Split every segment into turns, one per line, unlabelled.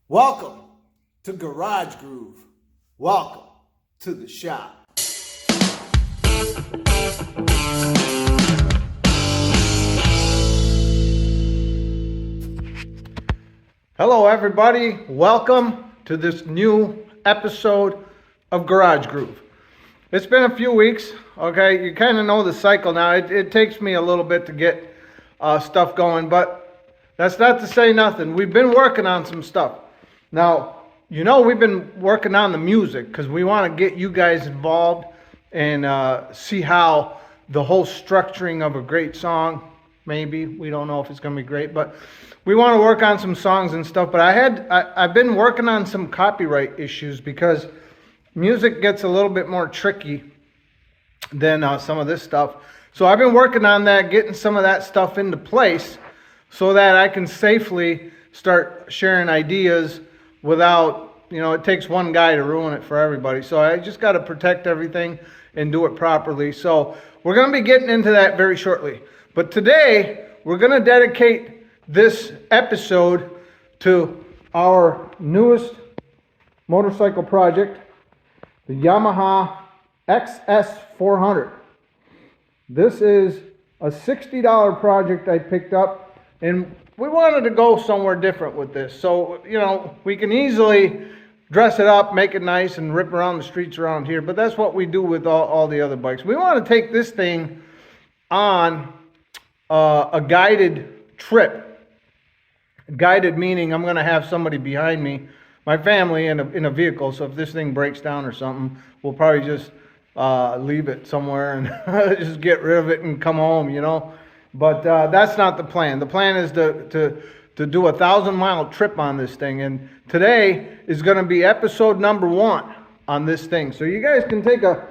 Welcome to Garage Groove. Welcome to the shop. Hello everybody, welcome to this new episode of Garage Groove. It's been a few weeks, okay? You kind of know the cycle now. It takes me a little bit to get stuff going, but that's not to say nothing. We've been working on some stuff. Now, you know we've been working on the music because we want to get you guys involved and see how the whole structuring of a great song, maybe, we don't know if it's going to be great, but we want to work on some songs and stuff. But I've been working on some copyright issues because music gets a little bit more tricky than some of this stuff. So I've been working on that, getting some of that stuff into place so that I can safely start sharing ideas without, it takes one guy to ruin it for everybody. So I just got to protect everything and do it properly. So we're going to be getting into that very shortly. But today, we're going to dedicate this episode to our newest motorcycle project, the Yamaha XS400. This is a $60 project I picked up, and we wanted to go somewhere different with this. So, we can easily dress it up, make it nice, and rip around the streets around here. But that's what we do with all the other bikes. We want to take this thing on a guided trip. Guided meaning I'm going to have somebody behind me, my family, in a vehicle. So if this thing breaks down or something, we'll probably just leave it somewhere and just get rid of it and come home, But that's not the plan. The plan is to do a 1,000-mile trip on this thing. And today is going to be episode number 1 on this thing. So you guys can take a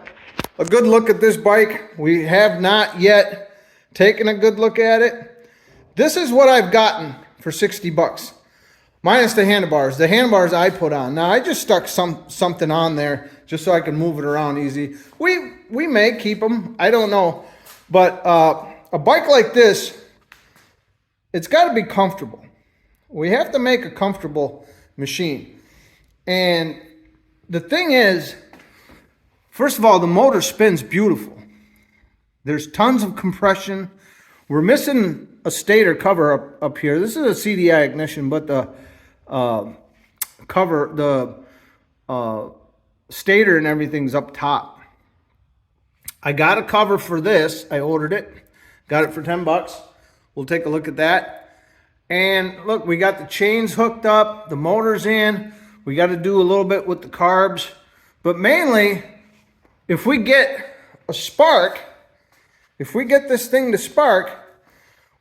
good look at this bike. We have not yet taken a good look at it. This is what I've gotten for $60, minus the handlebars. The handlebars I put on. Now I just stuck something on there just so I can move it around easy. We may keep them. I don't know, but a bike like this, it's got to be comfortable. We have to make a comfortable machine. And the thing is, first of all, the motor spins beautiful. There's tons of compression. We're missing a stator cover up here. This is a CDI ignition, but the cover, the stator and everything's up top. I got a cover for this. I ordered it. Got it for $10. We'll take a look at that. And look, we got the chains hooked up. The motor's in. We got to do a little bit with the carbs. But mainly, if we get a spark, if we get this thing to spark,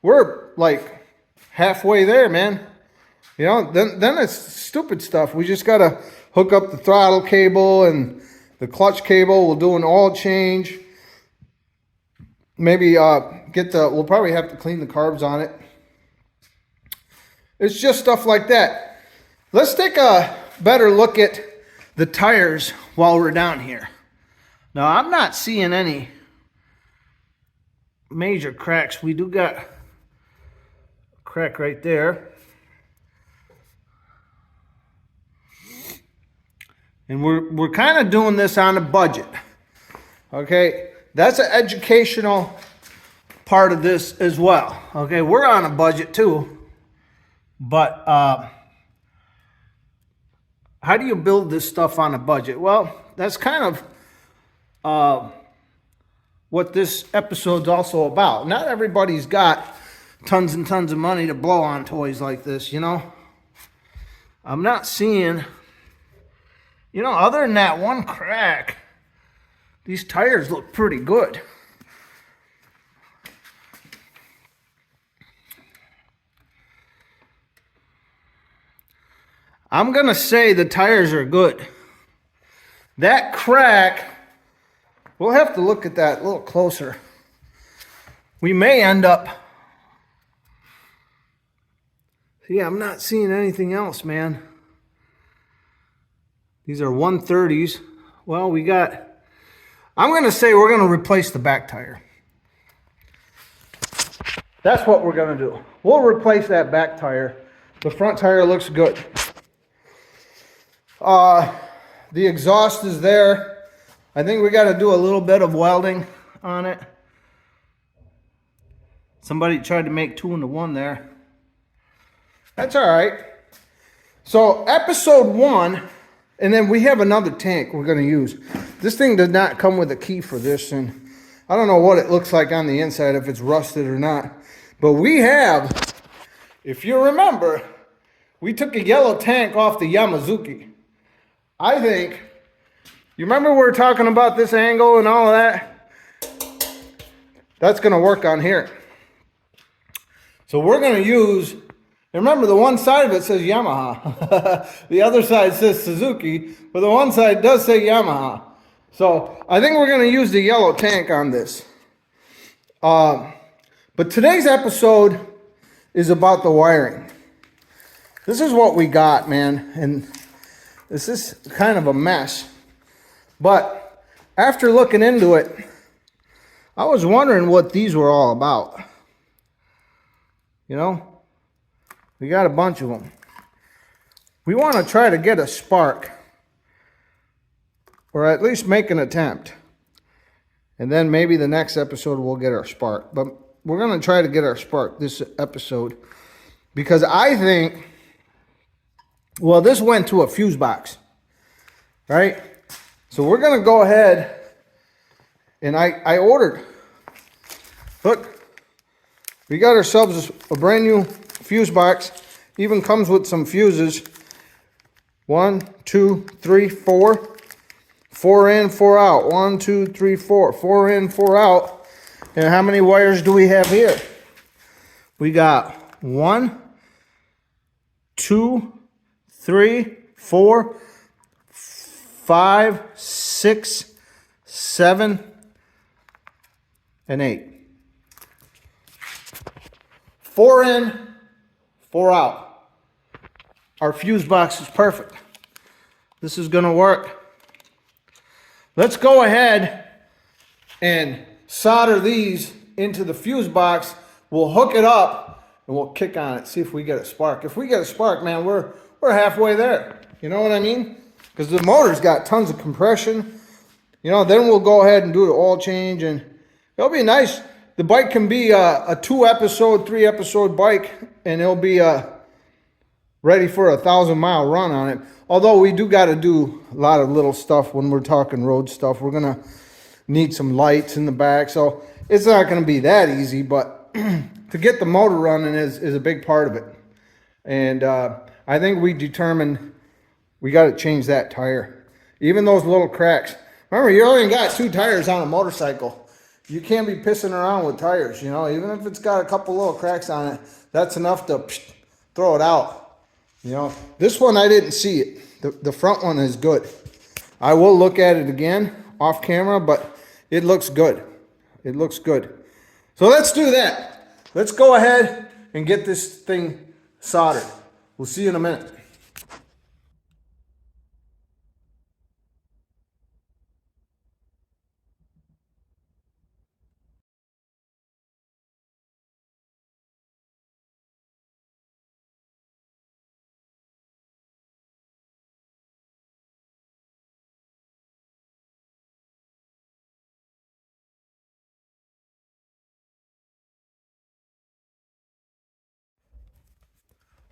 we're like halfway there, man. Then it's stupid stuff. We just got to hook up the throttle cable and the clutch cable. We'll do an oil change. Maybe we'll probably have to clean the carbs on it. It's just stuff like that. Let's take a better look at the tires while we're down here. Now, I'm not seeing any major cracks. We do got a crack right there. And we're kind of doing this on a budget. Okay? That's an educational part of this as well. Okay, we're on a budget too. But how do you build this stuff on a budget? Well, that's kind of what this episode's also about. Not everybody's got tons and tons of money to blow on toys like this, I'm not seeing, other than that one crack, these tires look pretty good. I'm going to say the tires are good. That crack, we'll have to look at that a little closer. We may end up... See, I'm not seeing anything else, man. These are 130s. Well, I'm going to say we're going to replace the back tire. That's what we're going to do. We'll replace that back tire. The front tire looks good. The exhaust is there. I think we got to do a little bit of welding on it. Somebody tried to make 2 into 1 there. That's all right. So episode 1, and then we have another tank we're going to use. This thing does not come with a key for this, and I don't know what it looks like on the inside, if it's rusted or not. But we have, if you remember, we took a yellow tank off the Yamaha. I think, you remember we were talking about this angle and all of that? That's going to work on here. So we're going to use, remember the one side of it says Yamaha. The other side says Suzuki, but the one side does say Yamaha. So I think we're going to use the yellow tank on this. But today's episode is about the wiring. This is what we got, man. And this is kind of a mess. But after looking into it, I was wondering what these were all about. You know, we got a bunch of them. We want to try to get a spark, or at least make an attempt. And then maybe the next episode we'll get our spark. But we're going to try to get our spark this episode, because I think, well, this went to a fuse box, right? So we're going to go ahead, and I ordered, look, we got ourselves a brand new fuse box. Even comes with some fuses. 1, 2, 3, 4. 4 in, 4 out. 1, 2, 3, 4. 4 in, 4 out. And how many wires do we have here? We got 1, 2, 3, 4, 5, 6, 7, and 8. 4 in, 4 out. Our fuse box is perfect. This is going to work. Let's go ahead and solder these into the fuse box. We'll hook it up and we'll kick on it, see if we get a spark. If we get a spark, man, we're halfway there. You know what I mean? Because the motor's got tons of compression. You know, then we'll go ahead and do the oil change, and it'll be nice. The bike can be a 2-episode, 3-episode bike, and it'll be ready for a 1,000-mile run on it. Although we do got to do a lot of little stuff when we're talking road stuff. We're going to need some lights in the back, so it's not going to be that easy, but to get the motor running is a big part of it. And I think we determined we got to change that tire. Even those little cracks. Remember, you only got 2 tires on a motorcycle. You can't be pissing around with tires, you know. Even if it's got a couple little cracks on it, that's enough to throw it out. You know, this one I didn't see it. The front one is good. I will look at it again off camera, but it looks good. It looks good. So let's do that. Let's go ahead and get this thing soldered. We'll see you in a minute.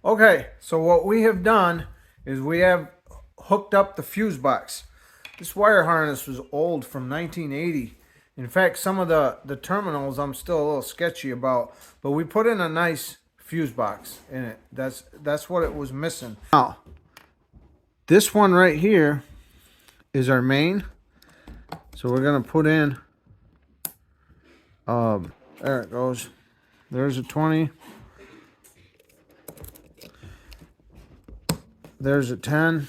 Okay, so what we have done is we have hooked up the fuse box. This wire harness was old, from 1980. In fact, some of the terminals I'm still a little sketchy about, but we put in a nice fuse box in it. That's what it was missing. Now, this one right here is our main. So we're gonna put in, there it goes. There's a 20. There's a 10.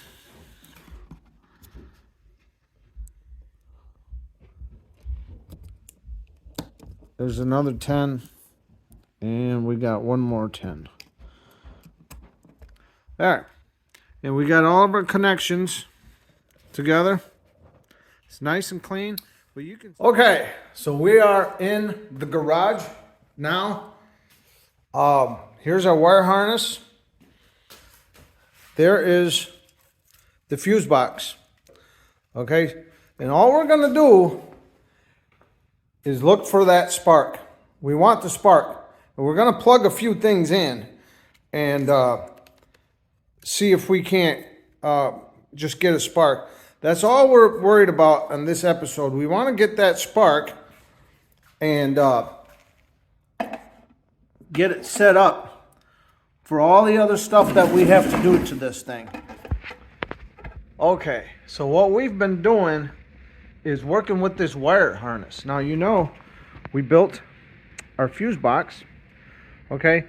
There's another 10. And we got one more 10. There. And we got all of our connections together. It's nice and clean. But you can. Okay, so we are in the garage now. Here's our wire harness. There is the fuse box. Okay, and all we're gonna do is look for that spark. We want the spark, and we're gonna plug a few things in and see if we can't just get a spark. That's all we're worried about on this episode. We want to get that spark and get it set up for all the other stuff that we have to do to this thing. Okay, so what we've been doing is working with this wire harness. Now, you know, we built our fuse box, okay?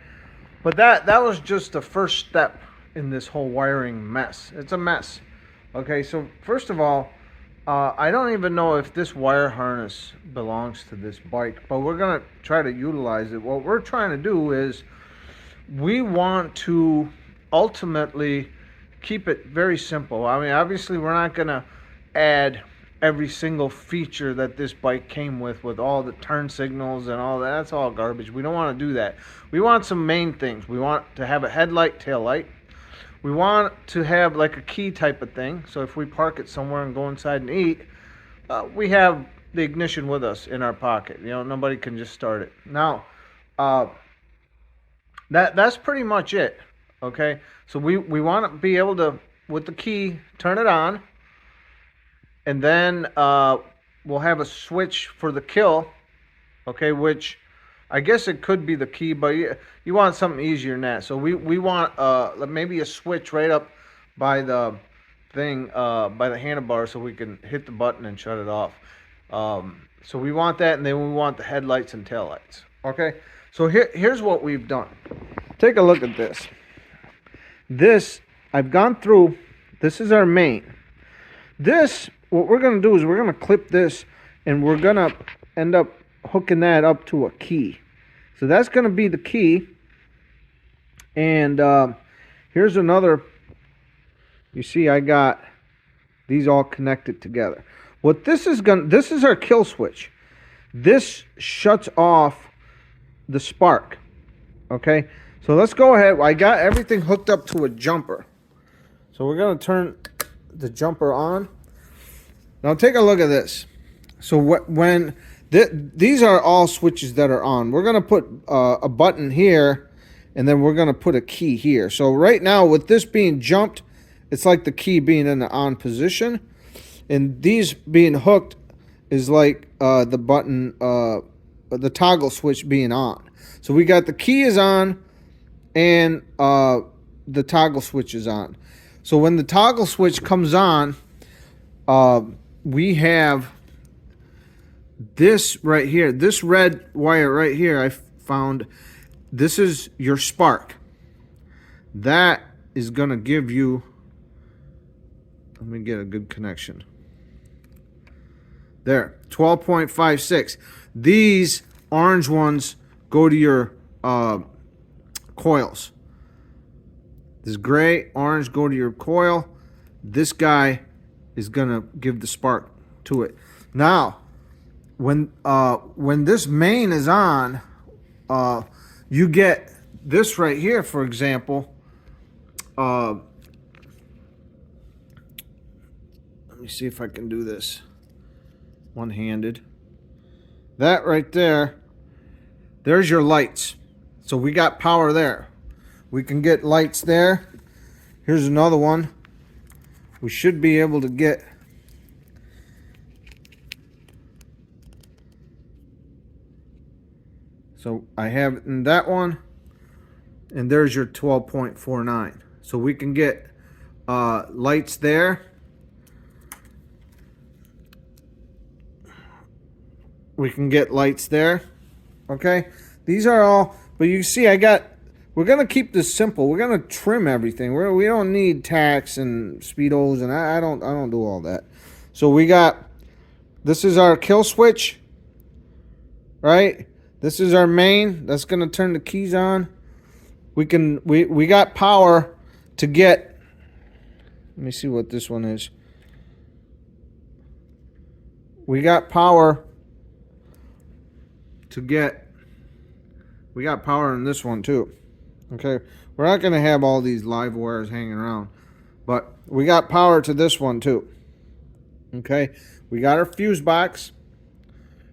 But that was just the first step in this whole wiring mess. It's a mess. Okay, so first of all, I don't even know if this wire harness belongs to this bike, but we're gonna try to utilize it. What we're trying to do is we want to ultimately keep it very simple. I mean, obviously we're not gonna add every single feature that this bike came with all the turn signals and all that. That's all garbage. We don't want to do that. We want some main things. We want to have a headlight, tail light. We want to have like a key type of thing. So if we park it somewhere and go inside and eat, we have the ignition with us in our pocket. You know, nobody can just start it. Now, that's pretty much it. Okay, so we want to be able to, with the key, turn it on. And then we'll have a switch for the kill, okay, which I guess it could be the key, but you want something easier than that. So we want maybe a switch right up by the thing, by the handlebar, so we can hit the button and shut it off. So we want that, and then we want the headlights and taillights. Okay, so here's what we've done. Take a look at this. This, I've gone through, this is our main. This, what we're going to do is we're going to clip this, and we're going to end up hooking that up to a key. So that's going to be the key. And here's another. You see, I got these all connected together. What this is this is our kill switch. This shuts off the spark. Okay, so let's go ahead. I got everything hooked up to a jumper. So we're going to turn the jumper on. Now take a look at this. So when these are all switches that are on, we're going to put a button here, and then we're going to put a key here. So right now, with this being jumped, it's like the key being in the on position, and these being hooked is like the button, the toggle switch being on. So we got the key is on, and the toggle switch is on. So when the toggle switch comes on, we have this right here, this red wire right here. I found this is your spark. That is going to give you, let me get a good connection. There, 12.56. These orange ones go to your coils. This gray, orange go to your coil. This guy is gonna give the spark to it. Now, when this main is on, you get this right here, for example. Let me see if I can do this one-handed. That right there, there's your lights. So we got power there. We can get lights there. Here's another one. We should be able to get so I have it in that one, and there's your 12.49. So we can get lights there. We can get lights there. Okay, these are all, but you see we're gonna keep this simple. We're gonna trim everything. We don't need tacks and speedos, and I don't do all that. So we got, this is our kill switch, right? This is our main. That's gonna turn the keys on. We got power to get. Let me see what this one is. We got power to get. We got power in this one too. Okay, we're not going to have all these live wires hanging around, But we got power to this one too. Okay, we got our fuse box,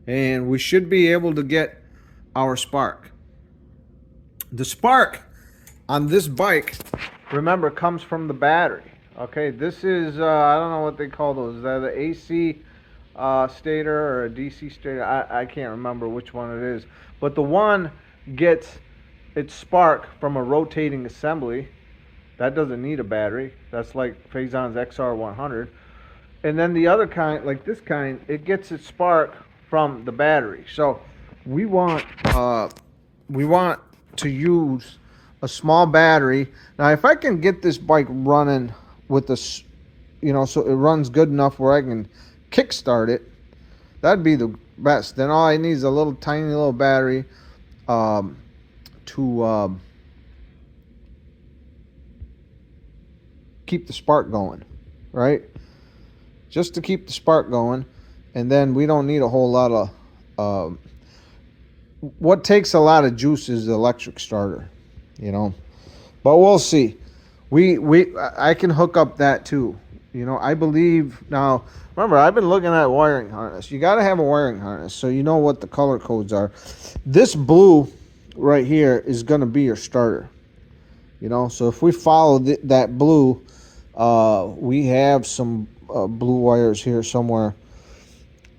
and we should be able to get our spark. The spark on this bike, remember, comes from the battery. Okay, this is I don't know what they call those. Is that the AC stator or a DC stator? I can't remember which one it is. But the one gets its spark from a rotating assembly. That doesn't need a battery. That's like Faison's XR100. And then the other kind, like this kind, it gets its spark from the battery. So we want to use a small battery. Now, if I can get this bike running with this, you know, so it runs good enough where I can kickstart it, that'd be the best. Then all I need is a little tiny little battery to keep the spark going, right? Just to keep the spark going, and then we don't need a whole lot of what takes a lot of juice is the electric starter, you know. But we'll see. I can hook up that too, you know. I believe now. Remember, I've been looking at wiring harness. You got to have a wiring harness so you know what the color codes are. This blue right here is going to be your starter, you know. So if we follow that blue, we have some blue wires here somewhere.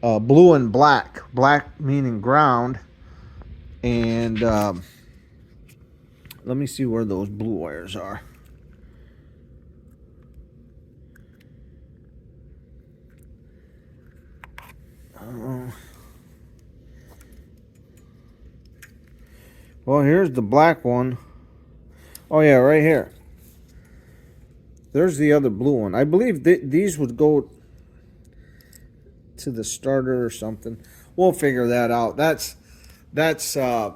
Blue and black. Black meaning ground. And let me see where those blue wires are. Well, here's the black one. Oh yeah, right here. There's the other blue one. I believe these would go to the starter or something. We'll figure that out. That's a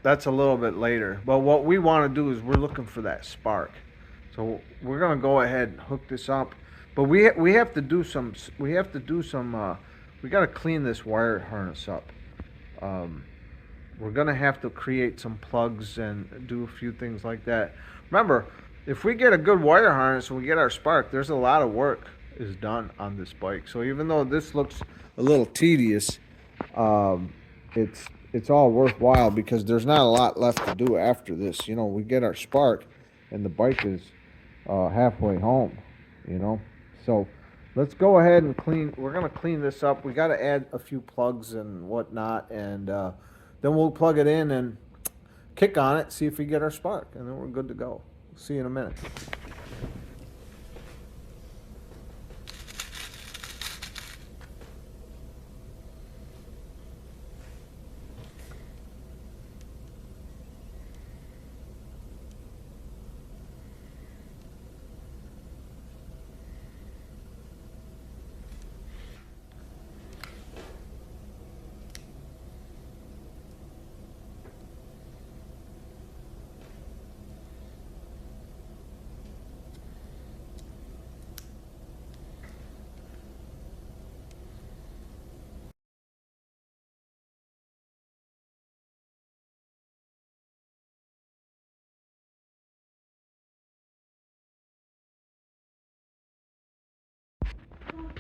little bit later. But what we want to do is we're looking for that spark. So we're gonna go ahead and hook this up. But we have to do some. We got to clean this wire harness up. We're gonna have to create some plugs and do a few things like that. Remember, if we get a good wire harness and we get our spark, there's a lot of work is done on this bike. So even though this looks a little tedious, it's all worthwhile because there's not a lot left to do after this. You know, we get our spark and the bike is halfway home, you know. So let's go ahead and clean. We're gonna clean this up. We got to add a few plugs and whatnot, and then we'll plug it in and kick on it, see if we get our spark, and then we're good to go. See you in a minute.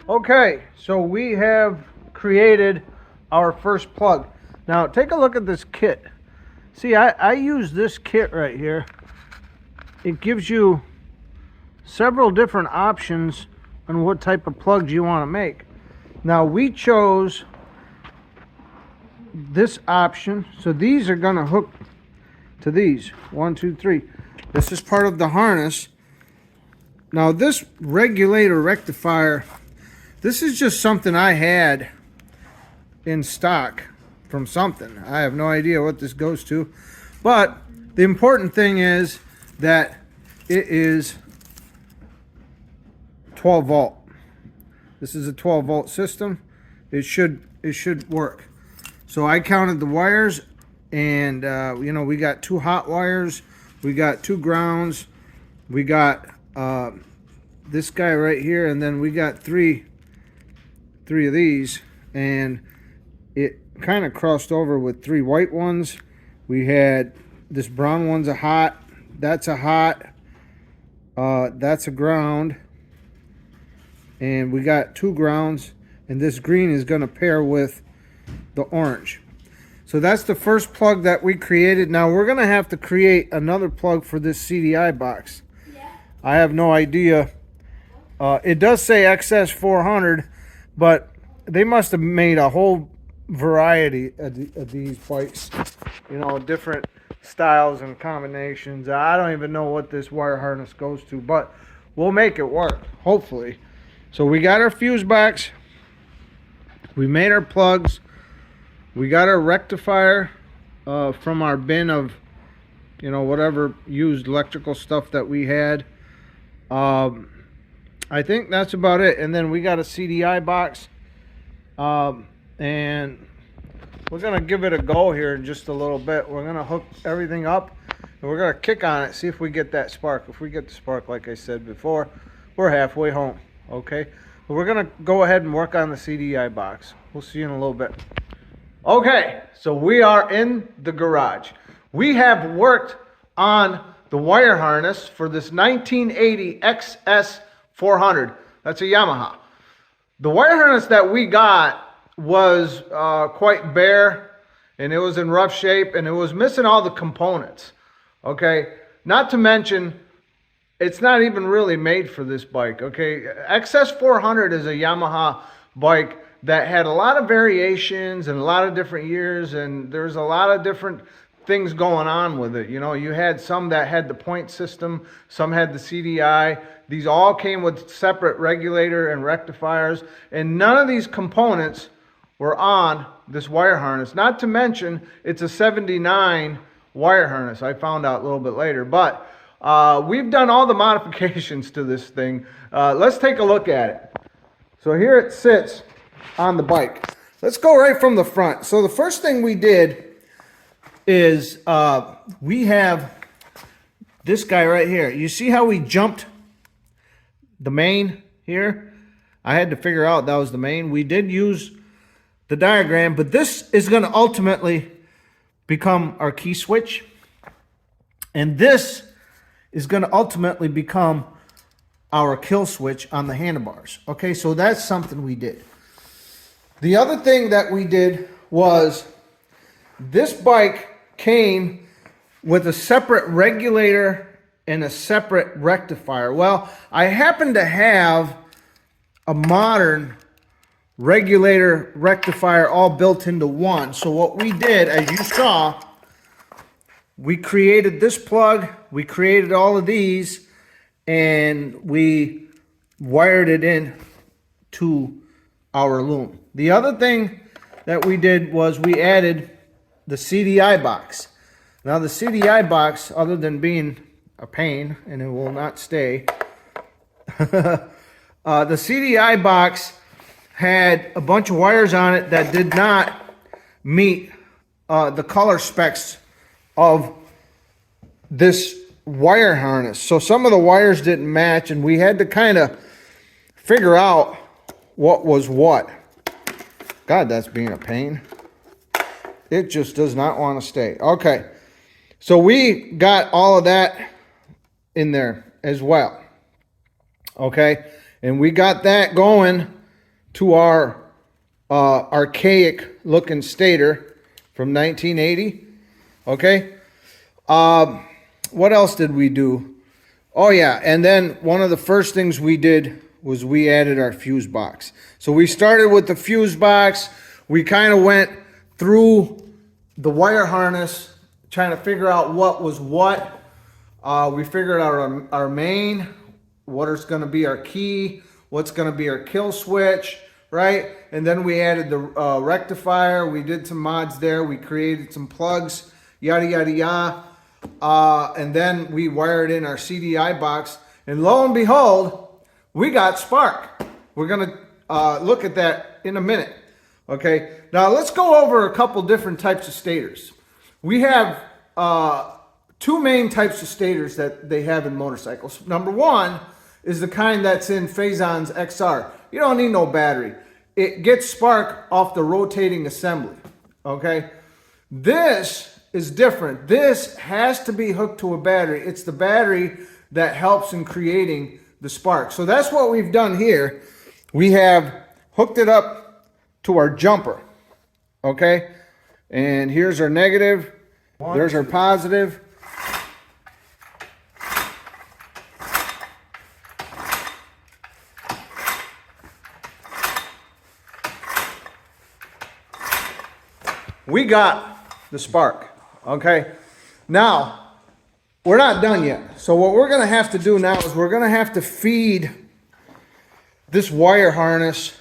Okay, so we have created our first plug. Now take a look at this kit. See, I use this kit right here. It gives you several different options on what type of plugs you want to make. Now we chose this option, so these are going to hook to these. 1, 2, 3. This is part of the harness. Now this regulator rectifier, this is just something I had in stock from something. I have no idea what this goes to. But the important thing is that it is 12 volt. This is a 12 volt system. It should work. So I counted the wires, and you know, we got 2 hot wires, we got 2 grounds, we got this guy right here, and then we got three of these, and it kind of crossed over with 3 white ones. We had this brown one's a hot, that's a hot, That's a ground, and we got 2 grounds, and this green is going to pair with the orange. So that's the first plug that we created. Now we're going to have to create another plug for this CDI box. Yeah. I have no idea. It does say XS400, but they must have made a whole variety of these bikes, you know, different styles and combinations. I don't even know what this wire harness goes to, but we'll make it work, hopefully. So we got our fuse box, we made our plugs, we got our rectifier from our bin of, you know, whatever used electrical stuff that we had. I think that's about it. And then we got a CDI box, and we're gonna give it a go here in just a little bit. We're gonna hook everything up and we're gonna kick on it, see if we get that spark. If we get the spark, like I said before, we're halfway home. Okay, but we're gonna go ahead and work on the CDI box. We'll see you in a little bit. Okay, so we are in the garage. We have worked on the wire harness for this 1980 XS400. That's a Yamaha. The wire harness that we got was quite bare, and it was in rough shape, and it was missing all the components. Okay, not to mention it's not even really made for this bike. Okay, XS400 is a Yamaha bike that had a lot of variations and a lot of different years, and there's a lot of different things going on with it. You know, you had some that had the point system, some had the CDI. These all came with separate regulator and rectifiers, and none of these components were on this wire harness. Not to mention, it's a 79 wire harness. I found out a little bit later, but we've done all the modifications to this thing. Let's take a look at it. So here it sits on the bike. Let's go right from the front. So the first thing we did is we have this guy right here. You see how we jumped the main here? I had to figure out that was the main. We did use the diagram, but this is going to ultimately become our key switch, and this is going to ultimately become our kill switch on the handlebars. Okay, so that's something we did. The other thing that we did was this bike came with a separate regulator and a separate rectifier. Well, I happen to have a modern regulator rectifier all built into one. So what we did, as you saw, we created this plug, we created all of these, and we wired it in to our loom. The other thing that we did was we added the CDI box. Now the CDI box, other than being a pain, and it will not stay, the CDI box had a bunch of wires on it that did not meet the color specs of this wire harness. So some of the wires didn't match, and we had to kind of figure out what was what. God, that's being a pain. It just does not want to stay. Okay, so we got all of that in there as well. Okay, and we got that going to our archaic looking stator from 1980. Okay, what else did we do? Oh yeah, and then one of the first things we did was we added our fuse box. So we started with the fuse box. We kind of went through the wire harness trying to figure out what was what. We figured out our main, what is going to be our key, what's going to be our kill switch, right? And then we added the rectifier. We did some mods there. We created some plugs, yada, yada, yada. And then we wired in our CDI box. And lo and behold, we got spark. We're going to look at that in a minute. Okay, now let's go over a couple different types of stators. We have two main types of stators that they have in motorcycles. Number one is the kind that's in Faison's XR. You don't need no battery. It gets spark off the rotating assembly. Okay, this is different. This has to be hooked to a battery. It's the battery that helps in creating the spark. So that's what we've done here. We have hooked it up to our jumper, okay? And here's our negative, there's our positive. We got the spark, okay? Now, we're not done yet. So what we're gonna have to do now is we're gonna have to feed this wire harness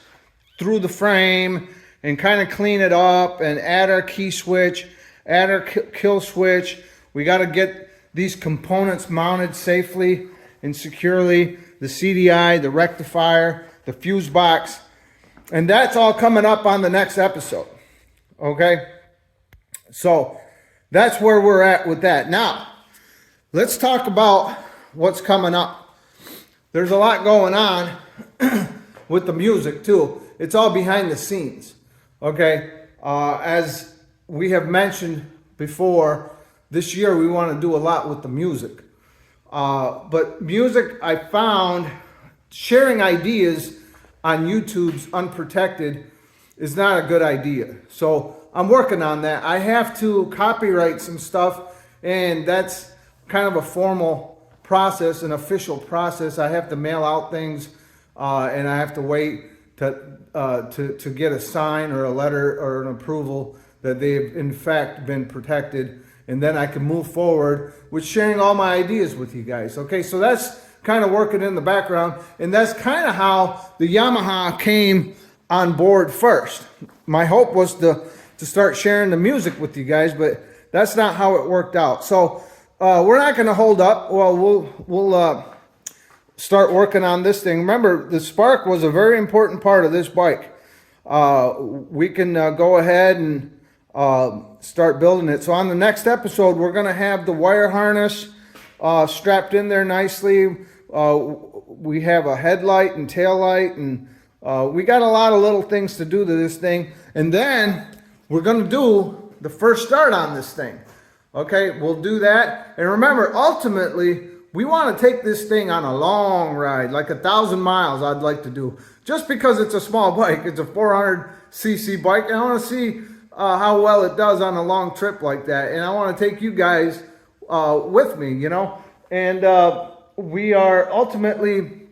through the frame and kind of clean it up and add our key switch, add our kill switch. We gotta get these components mounted safely and securely, the CDI, the rectifier, the fuse box, and that's all coming up on the next episode, okay? So that's where we're at with that. Now, let's talk about what's coming up. There's a lot going on with the music too. It's all behind the scenes, okay? As we have mentioned before, this year we want to do a lot with the music. But music, I found sharing ideas on YouTube's unprotected is not a good idea. So I'm working on that. I have to copyright some stuff, and that's kind of a formal process, an official process. I have to mail out things, and I have to wait to get a sign or a letter or an approval that they've in fact been protected, and then I can move forward with sharing all my ideas with you guys. Okay, so that's kind of working in the background, and that's kind of how the Yamaha came on board first. My hope was to start sharing the music with you guys, but that's not how it worked out. So we're not going to hold up. Well, we'll start working on this thing. Remember, the spark was a very important part of this bike. We can go ahead and start building it. So on the next episode, we're going to have the wire harness strapped in there nicely. We have a headlight and tail light, and we got a lot of little things to do to this thing. And then we're going to do the first start on this thing. Okay, we'll do that. And remember, ultimately, we want to take this thing on a long ride, like 1,000 miles I'd like to do. Just because it's a small bike, it's a 400cc bike, and I want to see how well it does on a long trip like that. And I want to take you guys with me, you know. And we are ultimately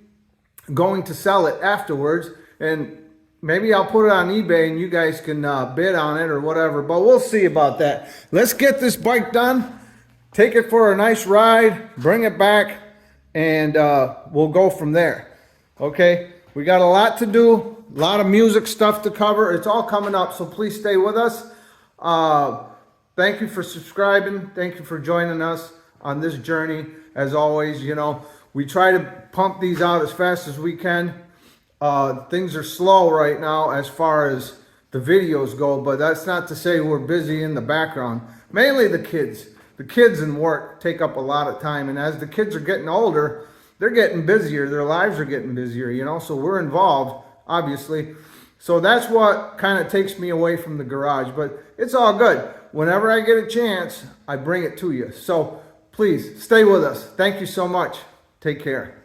going to sell it afterwards. And maybe I'll put it on eBay and you guys can bid on it or whatever, but we'll see about that. Let's get this bike done, take it for a nice ride, bring it back, and we'll go from there. Okay, we got a lot to do, a lot of music stuff to cover. It's all coming up, so please stay with us. Thank you for subscribing. Thank you for joining us on this journey. As always, you know, we try to pump these out as fast as we can. Things are slow right now as far as the videos go, but that's not to say we're busy in the background. Mainly the kids. The kids and work take up a lot of time, and as the kids are getting older, they're getting busier. Their lives are getting busier, you know, so we're involved, obviously. So that's what kind of takes me away from the garage, but it's all good. Whenever I get a chance, I bring it to you. So please stay with us. Thank you so much. Take care.